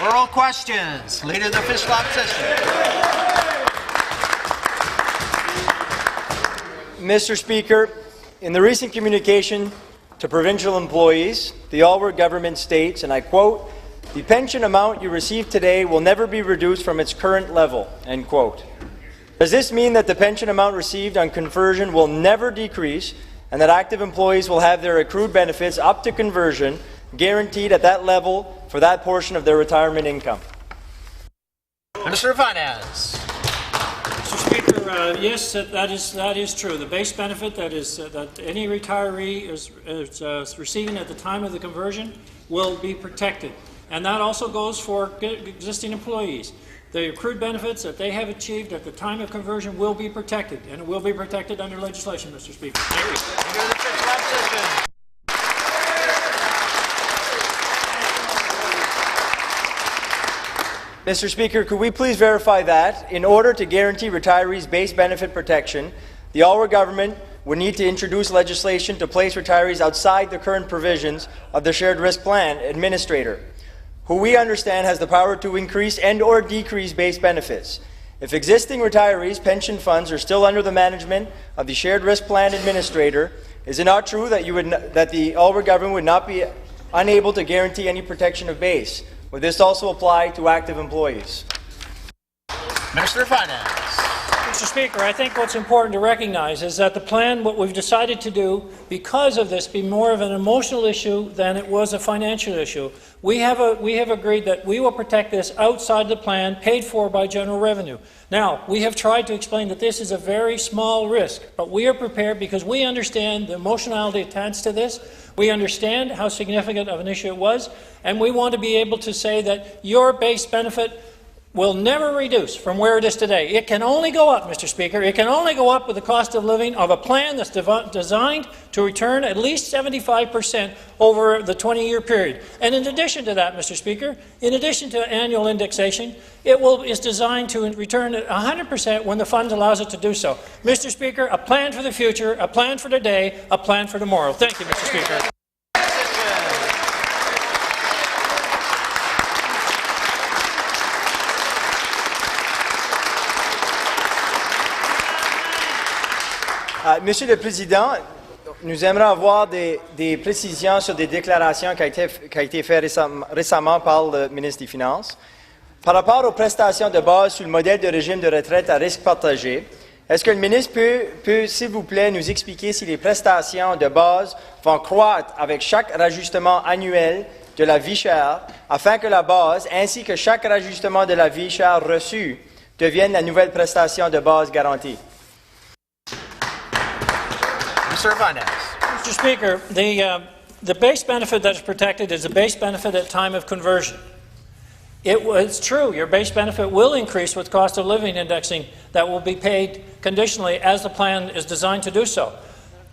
Oral questions. Leader of the Official Opposition. Mr. Speaker, in the recent communication to provincial employees, the Alward government states, and I quote, "The pension amount you receive today will never be reduced from its current level," end quote. Does this mean that the pension amount received on conversion will never decrease and that active employees will have their accrued benefits up to conversion guaranteed at that level for that portion of their retirement income? Minister of Finance. Mr. Speaker, yes, that is true. The base benefit that any retiree is receiving at the time of the conversion will be protected, and that also goes for existing employees. The accrued benefits that they have achieved at the time of conversion will be protected, and it will be protected under legislation, Mr. Speaker. Thank you. Leader of the Official Opposition. Mr. Speaker, could we please verify that, in order to guarantee retirees base benefit protection, the Alward government would need to introduce legislation to place retirees outside the current provisions of the Shared Risk Plan Administrator, who we understand has the power to increase and or decrease base benefits. If existing retirees' pension funds are still under the management of the Shared Risk Plan Administrator, is it not true that the Alward government would not be unable to guarantee any protection of base? Would this also apply to active employees? Minister of Finance. Mr. Speaker, I think what's important to recognize is that the plan, what we've decided to do, because of this, be more of an emotional issue than it was a financial issue. We have agreed that we will protect this outside the plan, paid for by general revenue. Now, we have tried to explain that this is a very small risk, but we are prepared because we understand the emotionality attached to this. We understand how significant of an issue it was, and we want to be able to say that your base benefit will never reduce from where it is today. It can only go up, Mr. Speaker. It can only go up with the cost of living of a plan that's designed to return at least 75% over the 20-year period. And in addition to that, Mr. Speaker, in addition to annual indexation, is designed to return 100% when the fund allows it to do so. Mr. Speaker, a plan for the future, a plan for today, a plan for tomorrow. Thank you, Mr. Speaker. Monsieur le Président, nous aimerions avoir des précisions sur des déclarations qui ont été faites récemment par le ministre des Finances. Par rapport aux prestations de base sur le modèle de régime de retraite à risque partagé, est-ce que le ministre peut, s'il vous plaît, nous expliquer si les prestations de base vont croître avec chaque rajustement annuel de la vie chère, afin que la base, ainsi que chaque rajustement de la vie chère reçu, devienne la nouvelle prestation de base garantie? Mr. Speaker, the base benefit that is protected is the base benefit at time of conversion. It's true, your base benefit will increase with cost of living indexing that will be paid conditionally as the plan is designed to do so.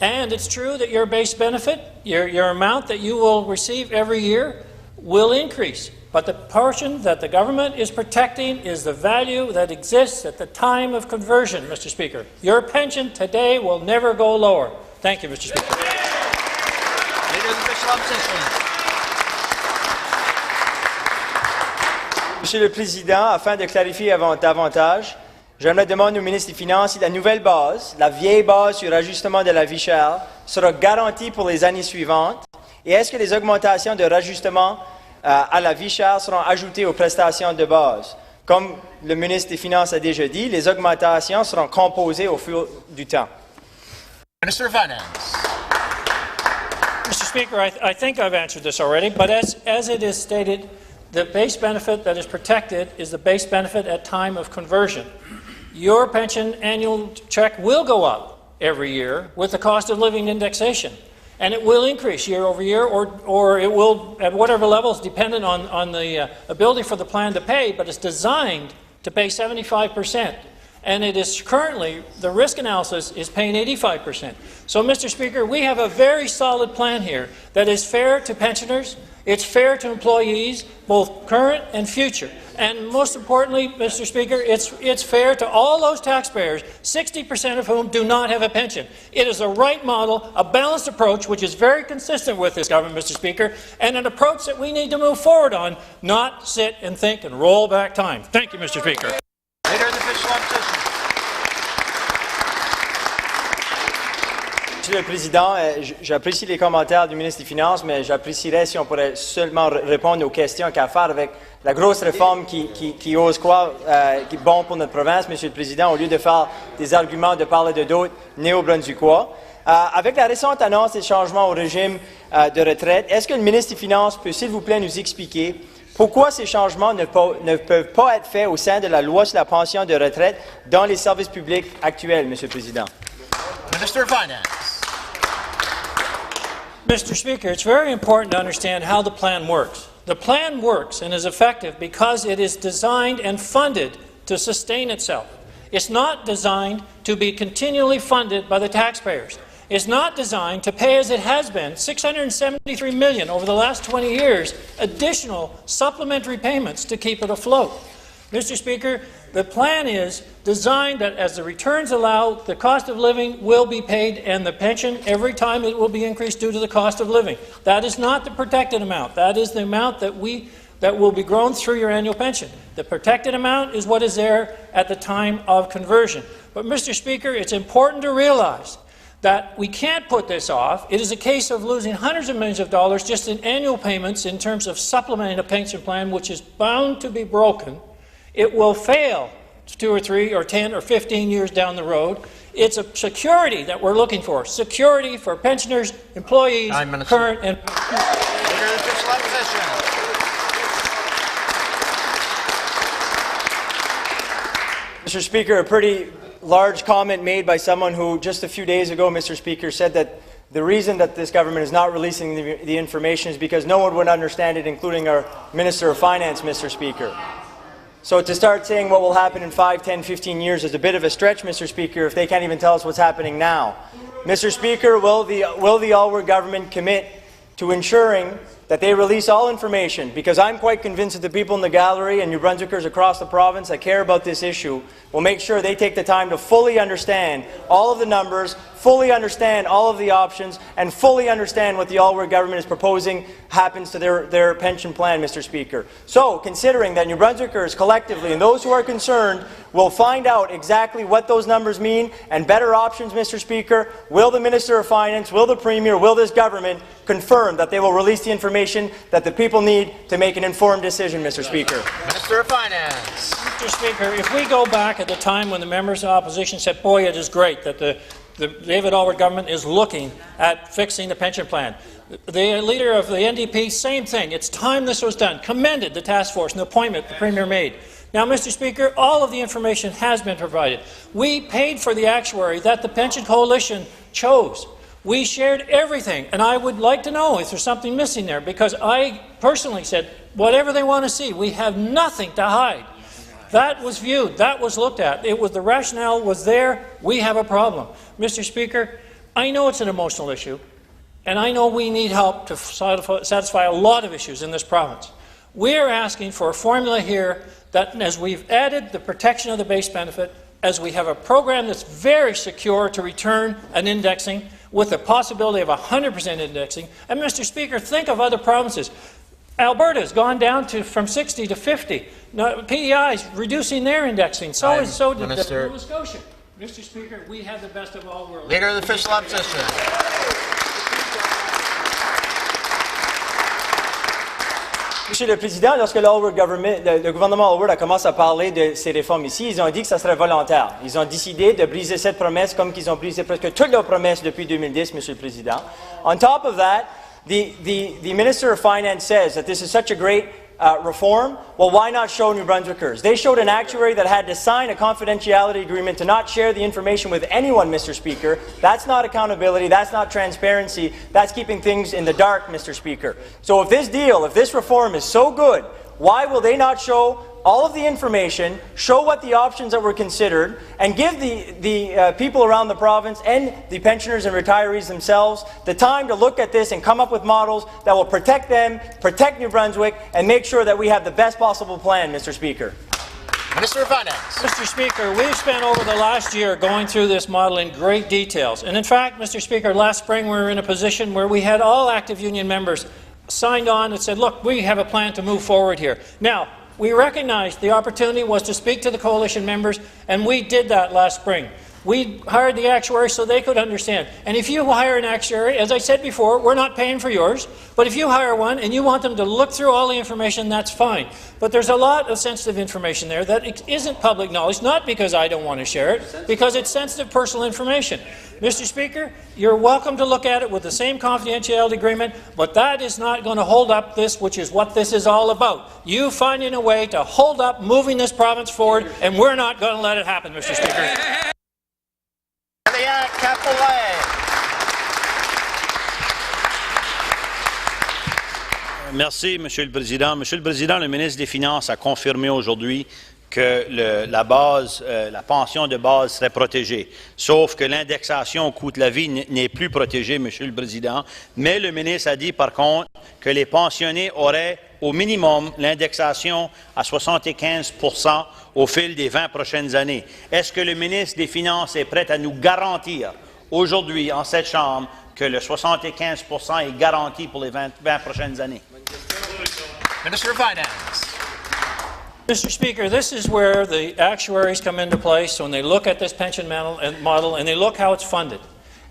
And it's true that your base benefit, your amount that you will receive every year, will increase. But the portion that the government is protecting is the value that exists at the time of conversion, Mr. Speaker. Your pension today will never go lower. Thank you, Mr. Speaker. Leader of the Official Opposition. Monsieur le Président, afin de clarifier davantage, j'aimerais demander au ministre des Finances si la nouvelle base, la vieille base sur l'ajustement de la vie chère, sera garantie pour les années suivantes, et est-ce que les augmentations de rajustement à la vie chère seront ajoutées aux prestations de base? Comme le ministre des Finances a déjà dit, les augmentations seront composées au fil du temps. Minister of Finance. Mr. Speaker, I think I've answered this already, but as it is stated, the base benefit that is protected is the base benefit at time of conversion. Your pension annual check will go up every year with the cost of living indexation, and it will increase year over year, or it will at whatever levels dependent on the ability for the plan to pay, but it's designed to pay 75%. And it is currently, the risk analysis is paying 85%. So, Mr. Speaker, we have a very solid plan here that is fair to pensioners, It's fair to employees, both current and future. And most importantly, Mr. Speaker, it's fair to all those taxpayers, 60% of whom do not have a pension. It is a right model, a balanced approach, which is very consistent with this government, Mr. Speaker, and an approach that we need to move forward on, not sit and think and roll back time. Thank you, Mr. Speaker. Leader of the Official Opposition. Monsieur le Président, j'apprécie les commentaires du ministre des Finances, mais j'apprécierais si on pourrait seulement répondre aux questions qu'a à faire avec la grosse réforme qui ose croire qui est bon pour notre province, Monsieur le Président, au lieu de faire des arguments de parler de d'autres néo-brunswickois. Avec la récente annonce des changements au régime de retraite, est-ce que le ministre des Finances peut, s'il vous plaît, nous expliquer pourquoi ces changements ne peuvent pas être faits au sein de la loi sur la pension de retraite dans les services publics actuels, Monsieur le Président? Minister of Finance. Mr. Speaker, it's very important to understand how the plan works. The plan works and is effective because it is designed and funded to sustain itself. It's not designed to be continually funded by the taxpayers. It's not designed to pay, as it has been, $673 million over the last 20 years, additional supplementary payments to keep it afloat. Mr. Speaker, the plan is designed that as the returns allow, the cost of living will be paid and the pension every time it will be increased due to the cost of living. That is not the protected amount. That is the amount that will be grown through your annual pension. The protected amount is what is there at the time of conversion. But, Mr. Speaker, it's important to realize that we can't put this off. It is a case of losing hundreds of millions of dollars just in annual payments in terms of supplementing a pension plan which is bound to be broken. It will fail 2 or 3 or 10 or 15 years down the road. It's a security that we're looking for. Security for pensioners, employees, current and... Leader of the Official Opposition. Mr. Speaker, a pretty large comment made by someone who just a few days ago, Mr. Speaker, said that the reason that this government is not releasing the information is because no one would understand it, including our Minister of Finance, Mr. Speaker. So to start saying what will happen in 5, 10, 15 years is a bit of a stretch, Mr. Speaker, if they can't even tell us what's happening now. Mr. Speaker, will the Alward government commit to ensuring that they release all information? Because I'm quite convinced that the people in the gallery and New Brunswickers across the province that care about this issue will make sure they take the time to fully understand all of the numbers, fully understand all of the options, and fully understand what the Alward government is proposing happens to their pension plan, Mr. Speaker. So, considering that New Brunswickers collectively and those who are concerned will find out exactly what those numbers mean and better options, Mr. Speaker, will the Minister of Finance, will the Premier, will this government confirm that they will release the information that the people need to make an informed decision, Mr. Speaker? Minister of Finance. Mr. Speaker, if we go back at the time when the members of opposition said, boy, it is great that the David Alward government is looking at fixing the pension plan. The leader of the NDP, same thing. It's time this was done. Commended the task force and the appointment the Premier made. Now, Mr. Speaker, all of the information has been provided. We paid for the actuary that the Pension Coalition chose. We shared everything, and I would like to know if there's something missing there, because I personally said, whatever they want to see, we have nothing to hide. That was viewed, that was looked at. It was, the rationale was there. We have a problem. Mr. Speaker, I know it's an emotional issue, and I know we need help to satisfy a lot of issues in this province. We are asking for a formula here that, as we've added the protection of the base benefit, as we have a program that's very secure to return an indexing with the possibility of 100% indexing, and Mr. Speaker, think of other provinces. Alberta's gone down from 60 to 50. Now, PEI's reducing their indexing. So did Nova Scotia. Mr. Speaker, we have the best of all worlds. Leader of the Official Opposition. Monsieur le Président, lorsque le gouvernement Alward a commencé à parler de ces réformes ici, ils ont dit que ça serait volontaire. Ils ont décidé de briser cette promesse comme qu'ils ont brisé presque toutes leurs promesses depuis 2010, Monsieur le Président. On top of that, the Minister of Finance says that this is such a great reform. Well, why not show New Brunswickers? They showed an actuary that had to sign a confidentiality agreement to not share the information with anyone, Mr. Speaker. That's not accountability. That's not transparency. That's keeping things in the dark, Mr. Speaker. So if this reform is so good, why will they not show all of the information, show what the options that were considered, and give the people around the province and the pensioners and retirees themselves the time to look at this and come up with models that will protect them, protect New Brunswick, and make sure that we have the best possible plan, Mr. Speaker. Minister of Finance. Mr. Speaker, we've spent over the last year going through this model in great details. And in fact, Mr. Speaker, last spring we were in a position where we had all active union members signed on and said, look, we have a plan to move forward here. Now, we recognized the opportunity was to speak to the coalition members, and we did that last spring. We hired the actuary so they could understand. And if you hire an actuary, as I said before, we're not paying for yours, but if you hire one and you want them to look through all the information, that's fine. But there's a lot of sensitive information there that isn't public knowledge, not because I don't want to share it, because it's sensitive personal information. Mr. Speaker, you're welcome to look at it with the same confidentiality agreement, but that is not going to hold up this, which is what this is all about. You finding a way to hold up moving this province forward, and we're not going to let it happen, Mr. Speaker. Merci, Monsieur le Président. Monsieur le Président, le ministre des Finances a confirmé aujourd'hui que la pension de base serait protégée. Sauf que l'indexation au coût de la vie n'est plus protégée, Monsieur le Président. Mais le ministre a dit, par contre, que les pensionnés auraient au minimum l'indexation à 75% au fil des 20 prochaines années. Est-ce que le ministre des Finances est prêt à nous garantir aujourd'hui, en cette Chambre, que le 75% est garanti pour les 20 prochaines années? Minister of Finance. Mr. Speaker, this is where the actuaries come into place when they look at this pension model and they look how it's funded.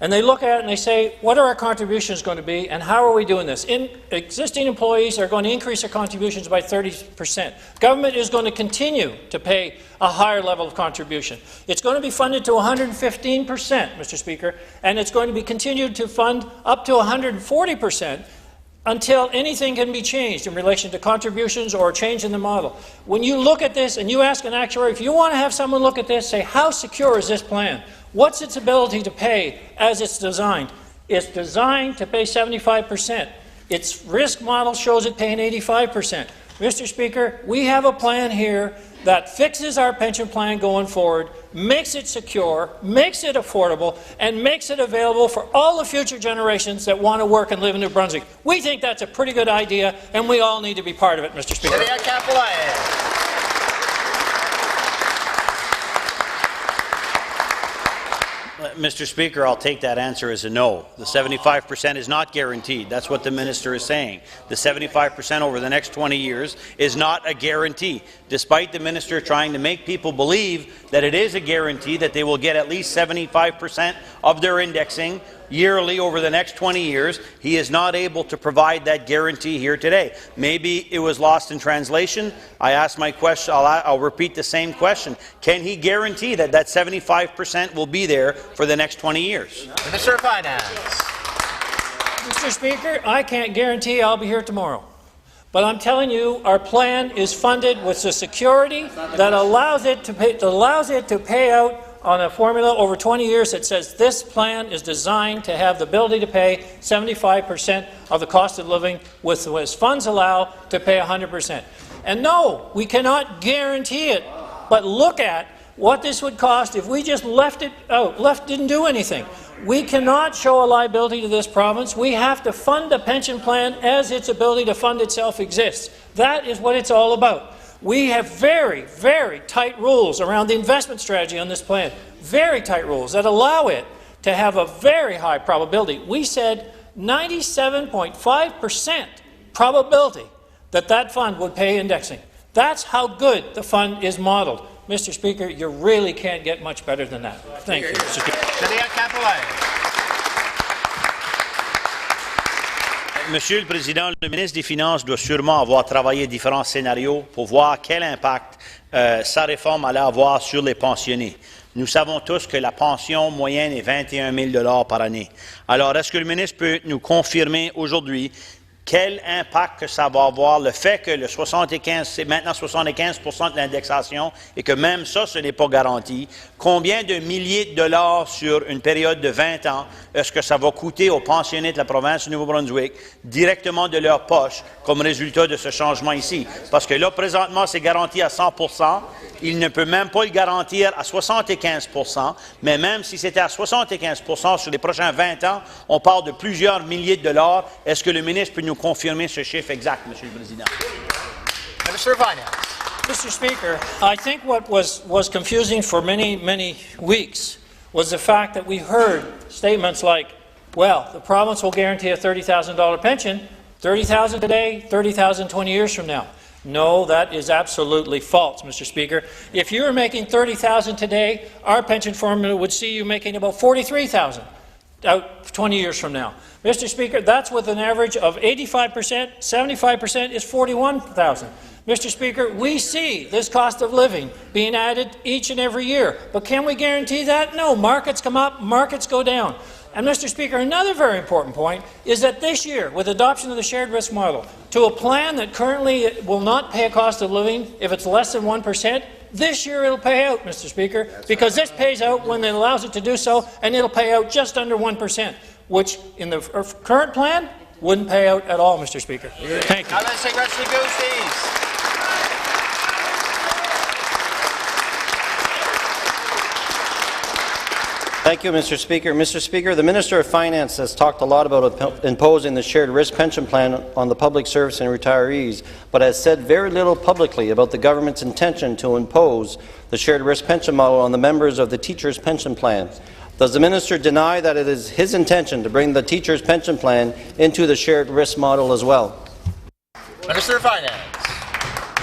And they look at it and they say, what are our contributions going to be and how are we doing this? Existing employees are going to increase their contributions by 30%. Government is going to continue to pay a higher level of contribution. It's going to be funded to 115%, Mr. Speaker, and it's going to be continued to fund up to 140% until anything can be changed in relation to contributions or a change in the model. When you look at this and you ask an actuary, if you want to have someone look at this, say, how secure is this plan? What's its ability to pay as it's designed? It's designed to pay 75%. Its risk model shows it paying 85%. Mr. Speaker, we have a plan here that fixes our pension plan going forward, makes it secure, makes it affordable, and makes it available for all the future generations that want to work and live in New Brunswick. We think that's a pretty good idea, and we all need to be part of it, Mr. Speaker. Mr. Speaker, I'll take that answer as a no. The 75% is not guaranteed. That's what the minister is saying. The 75% over the next 20 years is not a guarantee, despite the minister trying to make people believe that it is a guarantee that they will get at least 75% of their indexing yearly over the next 20 years. He is not able to provide that guarantee here today. Maybe it was lost in translation. I asked my question. I'll repeat the same question. Can he guarantee that that 75% will be there for the next 20 years? Minister of Finance. Mr. Speaker, I can't guarantee I'll be here tomorrow. But I'm telling you, our plan is funded with the security that allows it to pay out on a formula over 20 years that says this plan is designed to have the ability to pay 75% of the cost of living with as funds allow to pay 100%. And no, we cannot guarantee it, but look at what this would cost if we just left it out, didn't do anything. We cannot show a liability to this province. We have to fund a pension plan as its ability to fund itself exists. That is what it's all about. We have very, very tight rules around the investment strategy on this plan, very tight rules that allow it to have a very high probability. We said 97.5% probability that that fund would pay indexing. That's how good the fund is modeled. Mr. Speaker, you really can't get much better than that. Thank you, Mr. Speaker. Monsieur le Président, le ministre des Finances doit sûrement avoir travaillé différents scénarios pour voir quel impact sa réforme allait avoir sur les pensionnés. Nous savons tous que la pension moyenne est 21 000 $ par année. Alors, est-ce que le ministre peut nous confirmer aujourd'hui quel impact que ça va avoir, le fait que c'est maintenant 75% de l'indexation et que même ça, ce n'est pas garanti. Combien de milliers de dollars sur une période de 20 ans est-ce que ça va coûter aux pensionnés de la province du Nouveau-Brunswick directement de leur poche comme résultat de ce changement ici? Parce que là, présentement, c'est garanti à 100%. Il ne peut même pas le garantir à 75%, mais même si c'était à 75% sur les prochains 20 ans, on parle de plusieurs milliers de dollars. Est-ce que le ministre peut nous confirmer ce chiffre exact, Monsieur le Président? Minister of Finance. Mr. Speaker, I think what was confusing for many weeks was the fact that we heard statements like, well, the province will guarantee a $30,000 pension, $30,000 today, $30,000 20 years from now. No, that is absolutely false, Mr. Speaker. If you were making $30,000 today, our pension formula would see you making about $43,000 out 20 years from now. Mr. Speaker, that's with an average of 85%, 75% is $41,000. Mr. Speaker, we see this cost of living being added each and every year, but can we guarantee that? No, markets come up, markets go down. And Mr. Speaker, another very important point is that this year, with adoption of the shared risk model, to a plan that currently will not pay a cost of living if it's less than 1%, this year it'll pay out, Mr. Speaker, because this pays out when it allows it to do so, and it'll pay out just under 1%, which in the current plan wouldn't pay out at all, Mr. Speaker. Thank you. Now let's take Restley Goosties. Thank you, Mr. Speaker. Mr. Speaker, the Minister of Finance has talked a lot about imposing the shared risk pension plan on the public service and retirees, but has said very little publicly about the government's intention to impose the shared risk pension model on the members of the teachers' pension plan. Does the Minister deny that it is his intention to bring the teachers' pension plan into the shared risk model as well? Minister of Finance.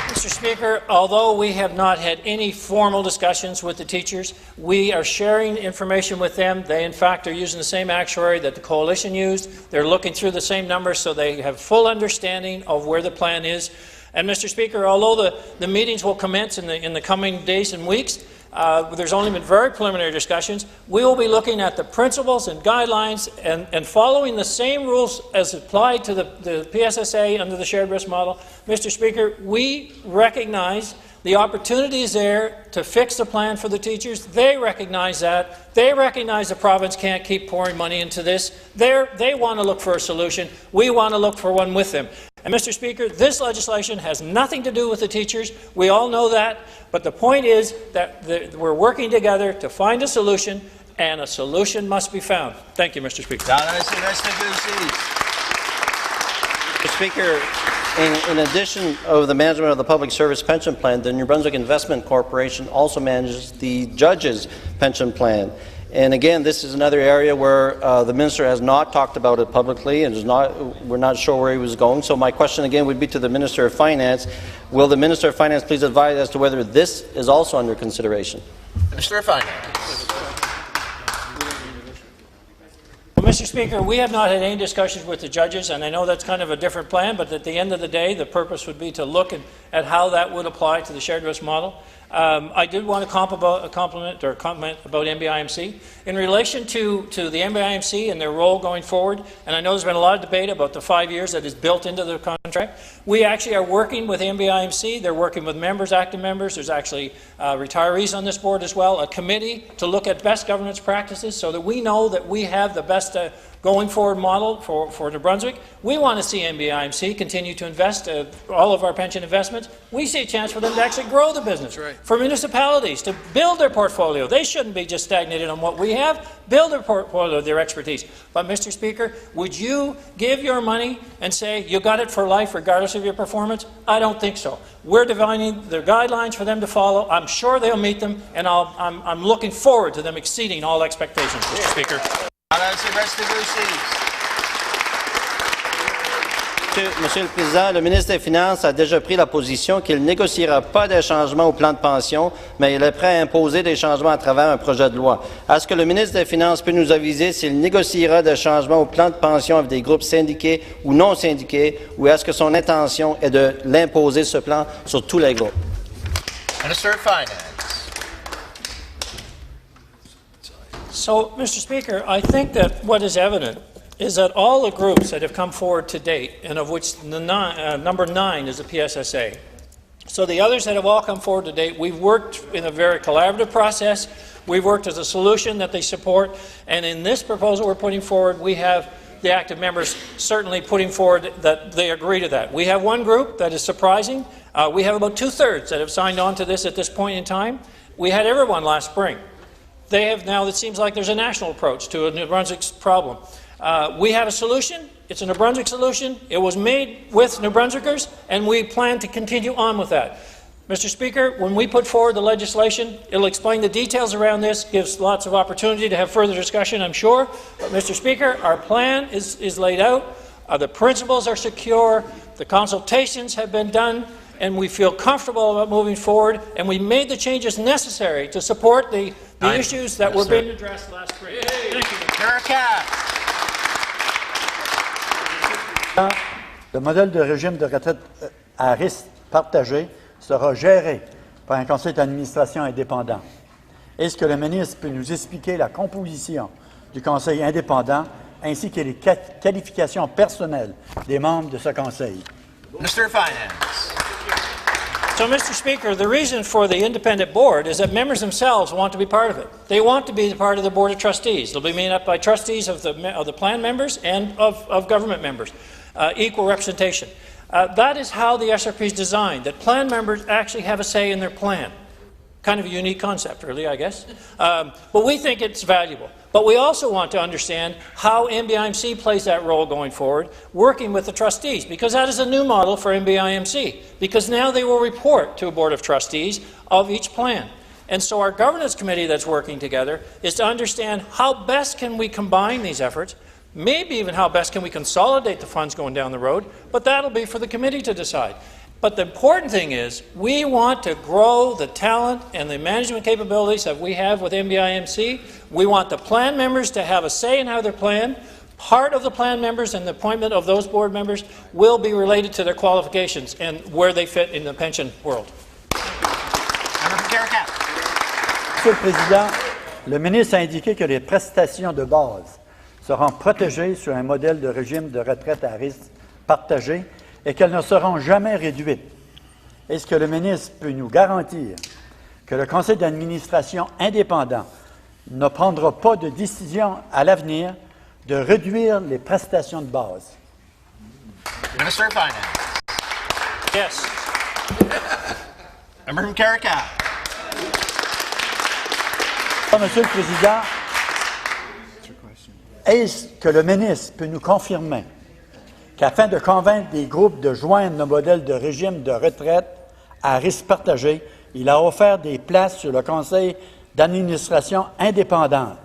Mr. Speaker, although we have not had any formal discussions with the teachers, we are sharing information with them. They, in fact, are using the same actuary that the Coalition used. They're looking through the same numbers so they have full understanding of where the plan is. And, Mr. Speaker, although the meetings will commence in the coming days and weeks, there's only been very preliminary discussions. We will be looking at the principles and guidelines and following the same rules as applied to the PSSA under the shared risk model. Mr. Speaker, we recognize the opportunity is there to fix the plan for the teachers. They recognize that. They recognize the province can't keep pouring money into this. They want to look for a solution. We want to look for one with them. And, Mr. Speaker, this legislation has nothing to do with the teachers. We all know that. But the point is that we're working together to find a solution, and a solution must be found. Thank you, Mr. Speaker. Mr. Speaker, in addition of the management of the public service pension plan, the New Brunswick Investment Corporation also manages the judges' pension plan. And again, this is another area where the minister has not talked about it publicly, and we're not sure where he was going. So my question again would be to the Minister of Finance. Will the Minister of Finance please advise as to whether this is also under consideration? Minister of Finance. Well, Mr. Speaker, we have not had any discussions with the judges, and I know that's kind of a different plan, but at the end of the day, the purpose would be to look at how that would apply to the shared risk model. I did want to comment about MBIMC. In relation to the MBIMC and their role going forward, and I know there's been a lot of debate about the 5 years that is built into the contract, we actually are working with MBIMC. They're working with members, active members. There's actually retirees on this board as well, a committee to look at best governance practices so that we know that we have the best going forward model for New Brunswick. We want to see MBIMC continue to invest all of our pension investments. We see a chance for them to actually grow the business. Right. For municipalities to build their portfolio. They shouldn't be just stagnated on what we have. Build their portfolio, their expertise. But, Mr. Speaker, would you give your money and say you got it for life regardless of your performance? I don't think so. We're defining the guidelines for them to follow. I'm sure they'll meet them, and I'm looking forward to them exceeding all expectations, Mr. Speaker. Monsieur le Président, le ministre des Finances a déjà pris la position qu'il ne négociera pas des changements au plan de pension, mais il est prêt à imposer des changements à travers un projet de loi. Est-ce que le ministre des Finances peut nous aviser s'il négociera des changements au plan de pension avec des groupes syndiqués ou non syndiqués, ou est-ce que son intention est de l'imposer, ce plan, sur tous les groupes? Minister of Finance. So, Mr. Speaker, I think that what is evident is that all the groups that have come forward to date, and of which the number 9 is the PSSA, so the others that have all come forward to date, we've worked in a very collaborative process. We've worked as a solution that they support, and in this proposal we're putting forward, we have the active members certainly putting forward that they agree to that. We have one group that is surprising. We have about 2/3 that have signed on to this at this point in time. We had everyone last spring. They have now, it seems like there's a national approach to a New Brunswick's problem. We have a solution. It's a New Brunswick solution. It was made with New Brunswickers, and we plan to continue on with that. Mr. Speaker, when we put forward the legislation, it'll explain the details around this, gives lots of opportunity to have further discussion, I'm sure. But, Mr. Speaker, our plan is laid out. The principles are secure. The consultations have been done, and we feel comfortable about moving forward, and we made the changes necessary to support the issues that were being addressed last spring. Thank you. Le modèle de régime de retraite à risque partagé sera géré par un conseil d'administration indépendant. Est-ce que le ministre peut nous expliquer la composition du conseil indépendant ainsi que les qualifications personnelles des membres de ce conseil? Minister of Finance. So, Mr. Speaker, the reason for the independent board is that members themselves want to be part of it. They want to be part of the Board of Trustees. They'll be made up by trustees of the plan members and of government members, equal representation. That is how the SRP is designed, that plan members actually have a say in their plan. Kind of a unique concept, really, I guess. But we think it's valuable. But we also want to understand how MBIMC plays that role going forward, working with the trustees, because that is a new model for MBIMC, because now they will report to a Board of Trustees of each plan. And so our governance committee that's working together is to understand how best can we combine these efforts, maybe even how best can we consolidate the funds going down the road, but that'll be for the committee to decide. But the important thing is we want to grow the talent and the management capabilities that we have with MBIMC. We want the plan members to have a say in how they're planned. Part of the plan members and the appointment of those board members will be related to their qualifications and where they fit in the pension world. Monsieur le Président, le ministre a indiqué que les prestations de base seront protégées sur un modèle de régime de retraite à risque partagé et qu'elles ne seront jamais réduites. Est-ce que le ministre peut nous garantir que le conseil d'administration indépendant ne prendra pas de décision à l'avenir de réduire les prestations de base? Minister of Finance. Yes. Member from Carrick-Out. Monsieur le Président, est-ce que le ministre peut nous confirmer qu'afin de convaincre des groupes de joindre le modèle de régime de retraite à risque partagé, il a offert des places sur le conseil d'administration indépendante?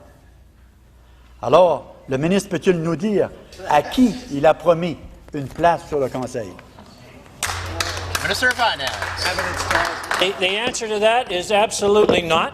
Alors, le ministre peut-il nous dire à qui il a promis une place sur le conseil? Minister of Finance. The answer to that is absolutely not.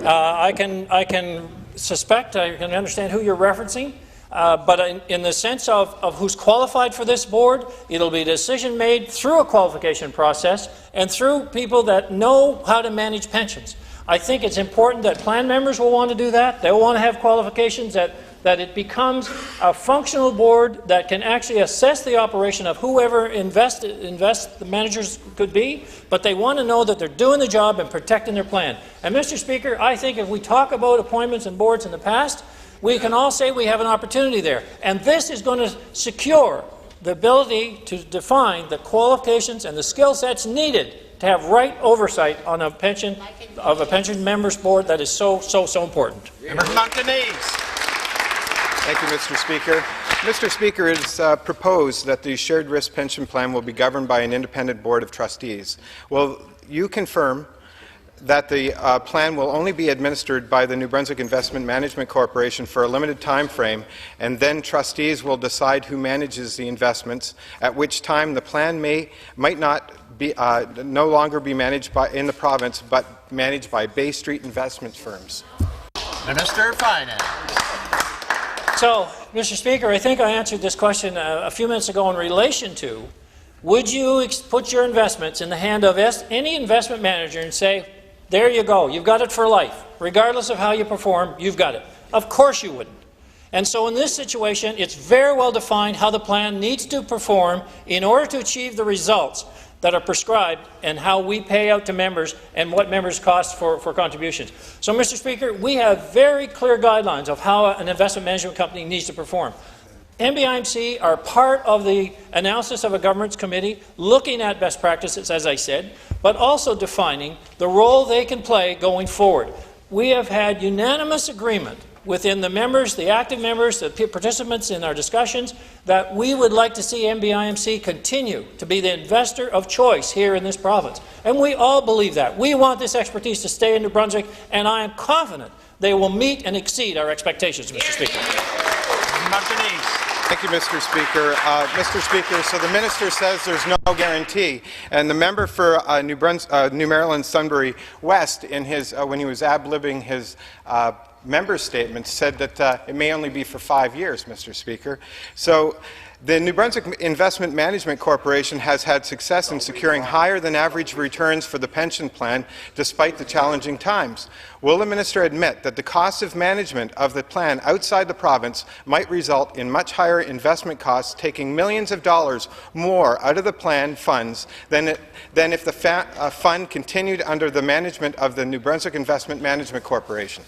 I can suspect, I can understand who you're referencing. But in the sense of who's qualified for this board, it'll be a decision made through a qualification process and through people that know how to manage pensions. I think it's important that plan members will want to do that. They'll want to have qualifications that it becomes a functional board that can actually assess the operation of whoever invest the managers could be, but they want to know that they're doing the job and protecting their plan. And Mr. Speaker, I think if we talk about appointments and boards in the past, we can all say we have an opportunity there. And this is going to secure the ability to define the qualifications and the skill sets needed to have right oversight on a pension members board that is so important. Member from Moncton East. Thank you, Mr. Speaker. Mr. Speaker, it is proposed that the shared risk pension plan will be governed by an independent board of trustees. Will you confirm that the plan will only be administered by the New Brunswick Investment Management Corporation for a limited time frame, and then trustees will decide who manages the investments, at which time the plan might not be no longer be managed in the province, but managed by Bay Street investment firms? Minister of Finance. So, Mr. Speaker, I think I answered this question a few minutes ago in relation to, would you put your investments in the hand of any investment manager and say, there you go, you've got it for life. Regardless of how you perform, you've got it. Of course you wouldn't. And so in this situation, it's very well defined how the plan needs to perform in order to achieve the results that are prescribed and how we pay out to members and what members cost for contributions. So, Mr. Speaker, we have very clear guidelines of how an investment management company needs to perform. MBIMC are part of the analysis of a governance committee looking at best practices, as I said, but also defining the role they can play going forward. We have had unanimous agreement within the members, the active members, the participants in our discussions, that we would like to see MBIMC continue to be the investor of choice here in this province. And we all believe that. We want this expertise to stay in New Brunswick, and I am confident they will meet and exceed our expectations, Mr. Speaker. Thank you, Mr. Speaker. Mr. Speaker, so the minister says there's no guarantee, and the member for New Maryland Sunbury West, in his when he was ad-libbing his member statement, said that it may only be for 5 years, Mr. Speaker. So the New Brunswick Investment Management Corporation has had success in securing higher than average returns for the pension plan despite the challenging times. Will the minister admit that the cost of management of the plan outside the province might result in much higher investment costs, taking millions of dollars more out of the plan funds than if the fund continued under the management of the New Brunswick Investment Management Corporation?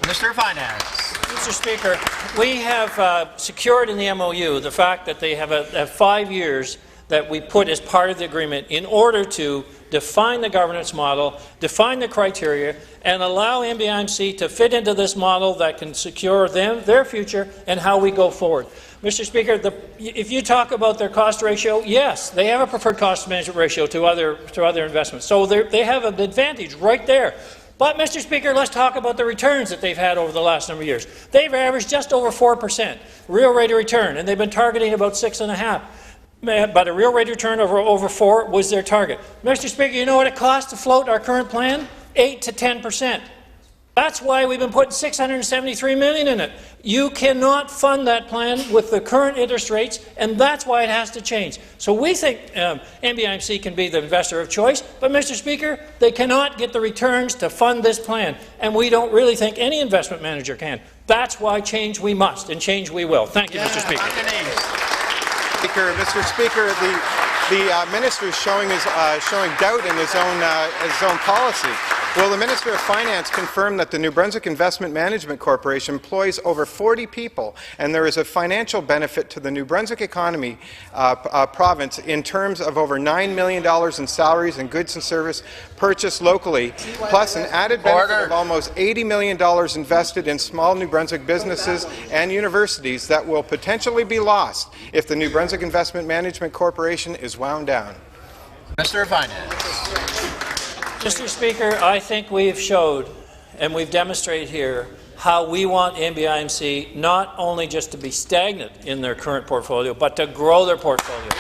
Minister of Finance. Mr. Speaker, we have secured in the MOU the fact that they have 5 years that we put as part of the agreement in order to define the governance model, define the criteria, and allow MBIMC to fit into this model that can secure their future and how we go forward. Mr. Speaker, if you talk about their cost ratio, yes, they have a preferred cost management ratio to other investments. So they have an advantage right there. But, Mr. Speaker, let's talk about the returns that they've had over the last number of years. They've averaged just over 4% real rate of return, and they've been targeting about 6.5%. But a real rate of return over 4 was their target. Mr. Speaker, you know what it costs to float our current plan? 8 to 10%. That's why we've been putting $673 million in it. You cannot fund that plan with the current interest rates, and that's why it has to change. So we think MBIMC can be the investor of choice, but, Mr. Speaker, they cannot get the returns to fund this plan, and we don't really think any investment manager can. That's why change we must, and change we will. Thank you, Mr. Speaker. Mr. Speaker, the minister is showing doubt in his own policy. Will the Minister of Finance confirm that the New Brunswick Investment Management Corporation employs over 40 people, and there is a financial benefit to the New Brunswick economy province in terms of over $9 million in salaries and goods and service purchased locally, plus an added benefit of almost $80 million invested in small New Brunswick businesses and universities that will potentially be lost if the New Brunswick Investment Management Corporation is wound down? Minister of Finance. Mr. Speaker, I think we've showed and we've demonstrated here how we want MBIMC not only just to be stagnant in their current portfolio, but to grow their portfolio.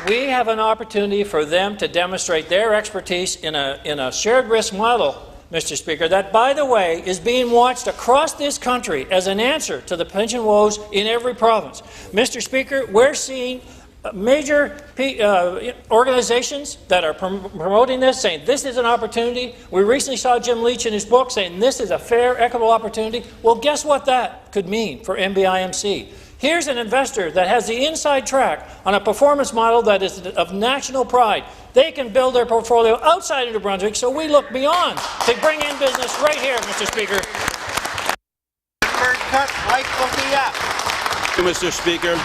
We have an opportunity for them to demonstrate their expertise in a shared risk model, Mr. Speaker, that, by the way, is being watched across this country as an answer to the pension woes in every province. Mr. Speaker, we're seeing major organizations that are promoting this, saying this is an opportunity. We recently saw Jim Leach in his book saying this is a fair, equitable opportunity. Well, guess what that could mean for MBIMC? Here's an investor that has the inside track on a performance model that is of national pride. They can build their portfolio outside of New Brunswick, so we look beyond to bring in business right here, Mr. Speaker. Thank you, Mr. Speaker.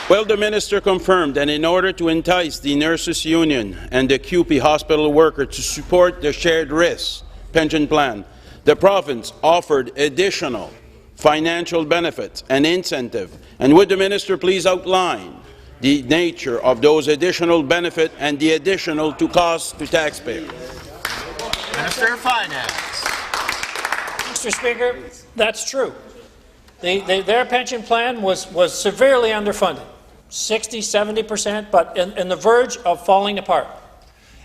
Will the minister confirm that in order to entice the Nurses Union and the QP hospital worker to support the shared risk pension plan, the province offered additional financial benefits and incentive? And would the minister please outline the nature of those additional benefits and the additional costs to taxpayers? Minister of Finance. Mr. Speaker, that's true. Their pension plan was severely underfunded. 60, 70%, but in the verge of falling apart.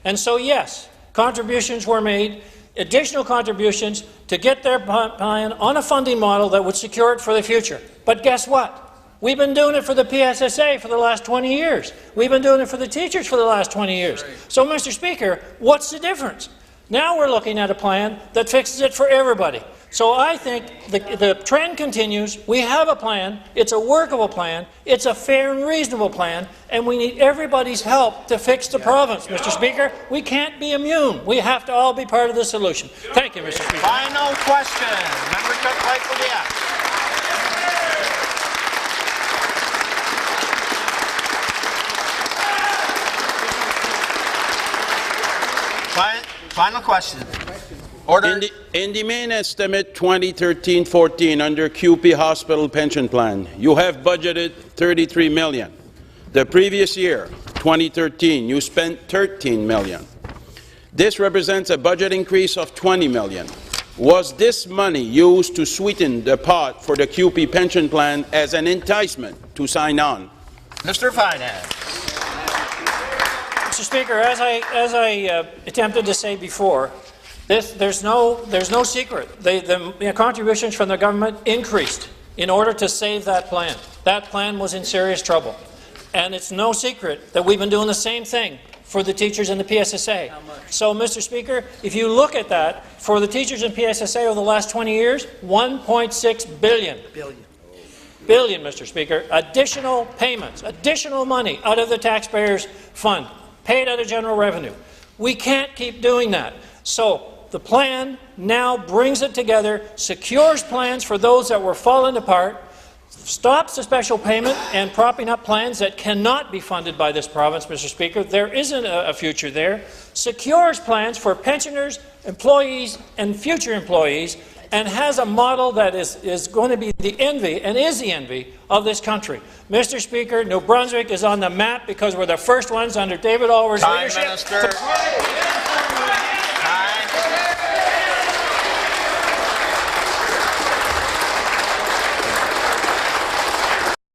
And so, yes, contributions were made, additional contributions to get their plan on a funding model that would secure it for the future. But guess what? We've been doing it for the PSSA for the last 20 years. We've been doing it for the teachers for the last 20 years. So, Mr. Speaker, what's the difference? Now we're looking at a plan that fixes it for everybody. So I think the trend continues. We have a plan. It's a workable plan. It's a fair and reasonable plan, and we need everybody's help to fix the province, Mr. Speaker. We can't be immune. We have to all be part of the solution. Thank you, Mr. Speaker. Final question. Member Cook-Lake-Leduc. Final question. Order. In the main estimate 2013-14 under QP Hospital Pension Plan, you have budgeted $33 million. The previous year, 2013, you spent $13 million. This represents a budget increase of $20 million. Was this money used to sweeten the pot for the QP Pension Plan as an enticement to sign on? Mr. Finance. Mr. Speaker, as I attempted to say before, there's no secret. The contributions from the government increased in order to save that plan. That plan was in serious trouble. And it's no secret that we've been doing the same thing for the teachers in the PSSA. So, Mr. Speaker, if you look at that, for the teachers in PSSA over the last 20 years, $1.6 billion. Billion, Mr. Speaker, additional payments, additional money out of the taxpayers' fund, paid out of general revenue. We can't keep doing that. So the plan now brings it together, secures plans for those that were falling apart, stops the special payment and propping up plans that cannot be funded by this province, Mr. Speaker. There isn't a future there. Secures plans for pensioners, employees, and future employees, and has a model that is going to be the envy, and is the envy, of this country. Mr. Speaker, New Brunswick is on the map because we're the first ones under David Alwar's leadership. Minister.